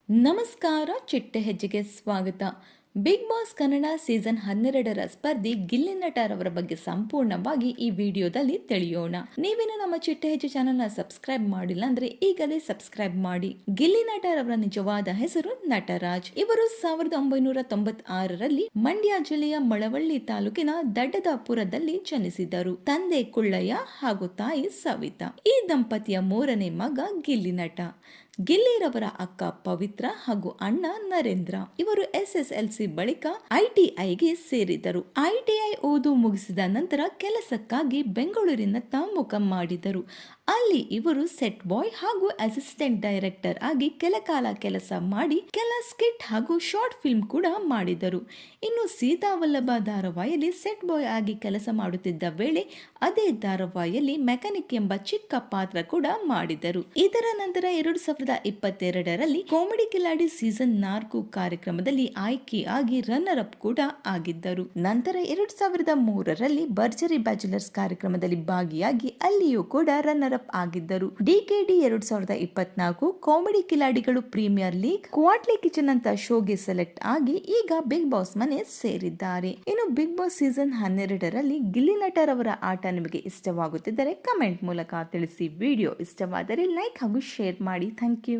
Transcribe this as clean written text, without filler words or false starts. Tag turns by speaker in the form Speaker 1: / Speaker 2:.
Speaker 1: ನಮಸ್ಕಾರ, ಚಿಟ್ಟೆ ಹೆಜ್ಜೆಗೆ ಸ್ವಾಗತ. ಬಿಗ್ ಬಾಸ್ ಕನ್ನಡ ಸೀಸನ್ 12ರ ಸ್ಪರ್ಧಿ ಗಿಲ್ಲಿ ನಟರವರ ಬಗ್ಗೆ ಸಂಪೂರ್ಣವಾಗಿ ಈ ವಿಡಿಯೋದಲ್ಲಿ ತಿಳಿಯೋಣ. ನೀವೇನು ನಮ್ಮ ಚಿಟ್ಟೆ ಹೆಜ್ಜೆ ಚಾನೆಲ್ನ ಸಬ್ಸ್ಕ್ರೈಬ್ ಮಾಡಿಲ್ಲ ಅಂದ್ರೆ ಈಗಲೇ ಸಬ್ಸ್ಕ್ರೈಬ್ ಮಾಡಿ. ಗಿಲ್ಲಿ ನಟರವರ ನಿಜವಾದ ಹೆಸರು ನಟರಾಜ್. ಇವರು 1996ರಲ್ಲಿ ಮಂಡ್ಯ ಜಿಲ್ಲೆಯ ಮಳವಳ್ಳಿ ತಾಲೂಕಿನ ದಡ್ಡದಾಪುರದಲ್ಲಿ ಜನಿಸಿದರು. ತಂದೆ ಕುಳ್ಳಯ್ಯ ಹಾಗೂ ತಾಯಿ ಸವಿತಾ. ಈ ದಂಪತಿಯ ಮೂರನೇ ಮಗ ಗಿಲ್ಲಿ ನಟ. ಗಿಲ್ಲಿರವರ ಅಕ್ಕ ಪವಿತ್ರ ಹಾಗೂ ಅಣ್ಣ ನರೇಂದ್ರ. ಇವರು SSLC ಬಳಿಕ ITIಗೆ ಸೇರಿದರು. ITI ಓದು ಮುಗಿಸಿದ ನಂತರ ಕೆಲಸಕ್ಕಾಗಿ ಬೆಂಗಳೂರಿನತ್ತ ಮುಖ ಮಾಡಿದರು. ಅಲ್ಲಿ ಇವರು ಸೆಟ್ ಬಾಯ್ ಹಾಗೂ ಅಸಿಸ್ಟೆಂಟ್ ಡೈರೆಕ್ಟರ್ ಆಗಿ ಕೆಲಕಾಲ ಕೆಲಸ ಮಾಡಿ ಕೆಲ ಸ್ಕಿಟ್ ಹಾಗೂ ಶಾರ್ಟ್ ಫಿಲ್ಮ್ ಕೂಡ ಮಾಡಿದರು. ಇನ್ನು ಸೀತಾವಲ್ಲಭ ಧಾರಾವಾಹಿಯಲ್ಲಿ ಸೆಟ್ ಬಾಯ್ ಆಗಿ ಕೆಲಸ ಮಾಡುತ್ತಿದ್ದ ವೇಳೆ ಅದೇ ಧಾರಾವಾಹಿಯಲ್ಲಿ ಮೆಕ್ಯಾನಿಕ್ ಎಂಬ ಚಿಕ್ಕ ಪಾತ್ರ ಕೂಡ ಮಾಡಿದರು. ಇದರ ನಂತರ 2022ರಲ್ಲಿ ಕಾಮಿಡಿ ಕಿಲಾಡಿ ಸೀಸನ್ 4 ಕಾರ್ಯಕ್ರಮದಲ್ಲಿ ಆಯ್ಕೆಯಾಗಿ ರನ್ನರ್ ಅಪ್ ಕೂಡ ಆಗಿದ್ದರು. ನಂತರ 2003ರಲ್ಲಿ ಭರ್ಜರಿ ಬ್ಯಾಚುಲರ್ಸ್ ಕಾರ್ಯಕ್ರಮದಲ್ಲಿ ಭಾಗಿಯಾಗಿ ಅಲ್ಲಿಯೂ ಕೂಡ ರನ್ನರ್ ಅಪ್ ಆಗಿದ್ದರು. DKD 2024 ಕಾಮಿಡಿ ಕಿಲಾಡಿಗಳು ಪ್ರೀಮಿಯರ್ ಲೀಗ್, ಕ್ವಾಟ್ಲಿ ಕಿಚನ್ ಅಂತ ಶೋಗೆ ಸೆಲೆಕ್ಟ್ ಆಗಿ ಈಗ ಬಿಗ್ ಬಾಸ್ ಮನೆ ಸೇರಿದ್ದಾರೆ. ಇನ್ನು ಬಿಗ್ ಬಾಸ್ ಸೀಸನ್ 12ರಲ್ಲಿ ಗಿಲ್ಲಿ ನಟರವರ ಆಟ ನಿಮಗೆ ಇಷ್ಟವಾಗುತ್ತಿದ್ದರೆ ಕಮೆಂಟ್ ಮೂಲಕ ತಿಳಿಸಿ. ವಿಡಿಯೋ ಇಷ್ಟವಾದರೆ ಲೈಕ್ ಹಾಗೂ ಶೇರ್ ಮಾಡಿ. Thank you.